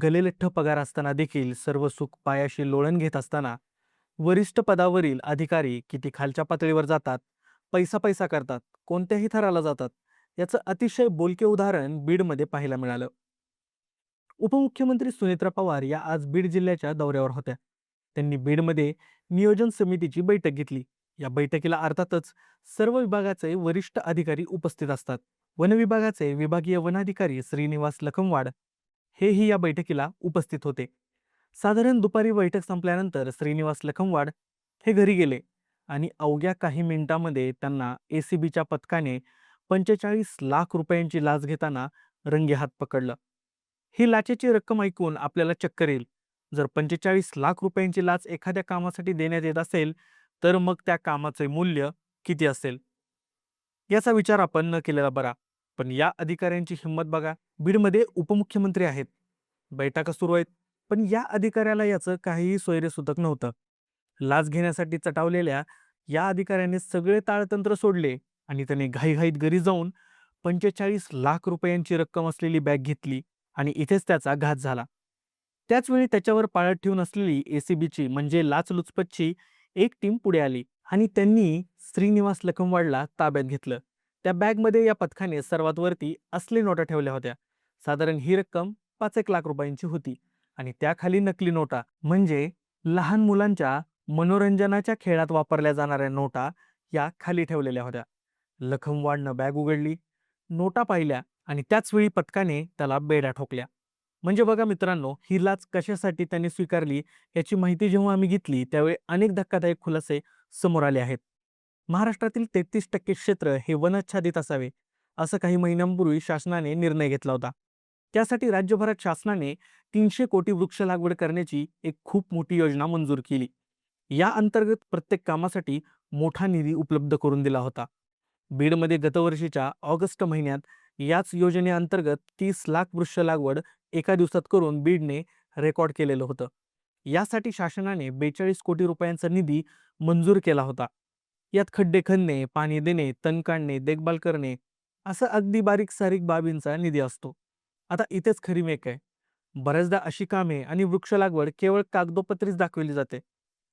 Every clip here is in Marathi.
गलेलठ्ठ पगार असताना देखील सर्व सुख पायाशी लोळण घेत असताना वरिष्ठ पदावरील अधिकारी किती खालच्या पातळीवर जातात, पैसा पैसा करतात, कोणत्याही थराला जातात, याचं अतिशय बोलके उदाहरण बीडमध्ये पाहायला मिळालं. उपमुख्यमंत्री सुनेत्रा पवार या आज बीड जिल्ह्याच्या दौऱ्यावर होत्या. त्यांनी बीडमध्ये नियोजन समितीची बैठक घेतली. या बैठकीला अर्थातच सर्व विभागाचे वरिष्ठ अधिकारी उपस्थित असतात. वन विभागाचे विभागीय वनाधिकारी श्रीनिवास लखमवाड हेही या बैठकीला उपस्थित होते. साधारण दुपारी बैठक संपल्यानंतर श्रीनिवास लखमवाड हे घरी गेले आणि अवघ्या काही मिनिटांमध्ये त्यांना एसीबीच्या पथकाने 45 लाख रुपयांची लाच घेताना रंगेहात पकडलं. ही लाचेची रक्कम ऐकून आपल्याला चक्कर येईल. जर 45 लाख रुपयांची लाच एखाद्या कामासाठी देण्यात येत असेल, तर मग त्या कामाचे मूल्य किती असेल याचा विचार आपण न केलेला बरा. पण या अधिकाऱ्यांची हिंमत बघा. बीडमध्ये उपमुख्यमंत्री आहेत, बैठका सुरू आहेत, पण या अधिकाऱ्याला याचं काहीही सोयरेसुतक नव्हतं. लाच घेण्यासाठी चटावलेल्या या अधिकाऱ्याने सगळे ताळतंत्र सोडले आणि त्याने घाईघाईत घरी जाऊन 45 लाख रुपयांची रक्कम असलेली बॅग घेतली आणि इथेच त्याचा घात झाला. त्याच वेळी त्याच्यावर पाळत ठेवून असलेली एसीबीची म्हणजे लाचलुचपतची एक टीम पुढे आली आणि त्यांनी श्रीनिवास लखमवाडला ताब्यात घेतलं. त्या बॅगमध्ये या पथकाने सर्वात वरती असली नोटा ठेवल्या होत्या. साधारण ही रक्कम 5 एक लाख रुपयांची होती आणि त्याखाली नकली नोटा म्हणजे लहान मुलांच्या मनोरंजनाच्या खेळात वापरल्या जाणाऱ्या नोटा या खाली ठेवलेल्या होत्या. लखमवाडनं बॅग उघडली, नोटा पाहिल्या आणि त्याच वेळी पथकाने त्याला बेड्या ठोकल्या. म्हणजे बघा मित्रांनो, ही लाच कशासाठी त्यांनी स्वीकारली याची माहिती जेव्हा आम्ही घेतली त्यावेळी अनेक धक्कादायक खुलासे समोर आले आहेत. महाराष्ट्रातील 33% क्षेत्र हे वनच्छादित असावे, असं काही महिन्यांपूर्वी शासनाने निर्णय घेतला होता. त्यासाठी राज्यभरात शासनाने 300 कोटी वृक्ष लागवड करण्याची एक खूप मोठी योजना मंजूर केली. या अंतर्गत प्रत्येक कामासाठी मोठा निधी उपलब्ध करून दिला होता. बीडमध्ये गतवर्षीच्या ऑगस्ट महिन्यात याच योजनेअंतर्गत 30 लाख वृक्ष लागवड एका दिवसात करून बीडने रेकॉर्ड केलेलं होतं. यासाठी शासनाने 42 कोटी रुपयांचा निधी मंजूर केला होता. यात खड्डे खणणे, पाणी देणे, तण काढणे, देखभाल करणे असं अगदी बारीक सारीक बाबींचा निधी असतो. आता इथेच खरी मेक आहे. बऱ्याचदा अशी कामे आणि वृक्ष लागवड केवळ कागदोपत्रीच दाखवली जाते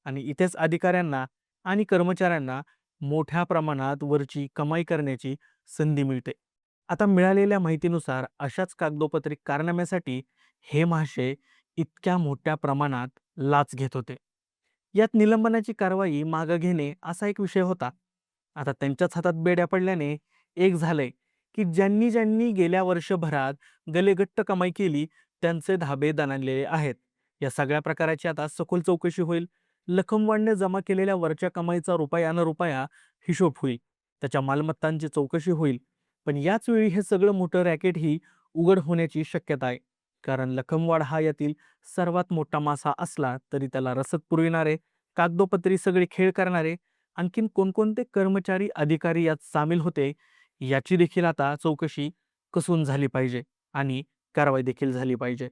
आणि इथेच अधिकाऱ्यांना आणि कर्मचाऱ्यांना मोठ्या प्रमाणात वरची कमाई करण्याची संधी मिळते. आता मिळालेल्या माहितीनुसार अशाच कागदोपत्री कारनाम्यासाठी हे महाशय इतक्या मोठ्या प्रमाणात लाच घेत होते. यात निलंबनाची कारवाई मागे घेणे असा एक विषय होता. आता त्यांच्याच हातात बेड्या पडल्याने एक झालंय की ज्यांनी ज्यांनी गेल्या वर्षभरात गलेगट्ट कमाई केली त्यांचे धाबे दणाणलेले आहेत. या सगळ्या प्रकाराची आता सखोल चौकशी होईल. लखमवाडने जमा केलेल्या वरच्या कमाईचा रुपया न रुपया हिशोब होईल. त्याच्या मालमत्तांची चौकशी होईल. पण याच वेळी हे सगळं मोठं रॅकेट ही उघड होण्याची शक्यता आहे. कारण लखमवाड हा यातील सर्वात मोठा मासा असला तरी त्याला रसद पुरविणारे, कागदोपत्री सगळे खेळ करणारे आणखीन कोणकोणते कर्मचारी अधिकारी यात सामील होते याची देखील आता चौकशी कसून झाली पाहिजे आणि कारवाई देखील झाली पाहिजे.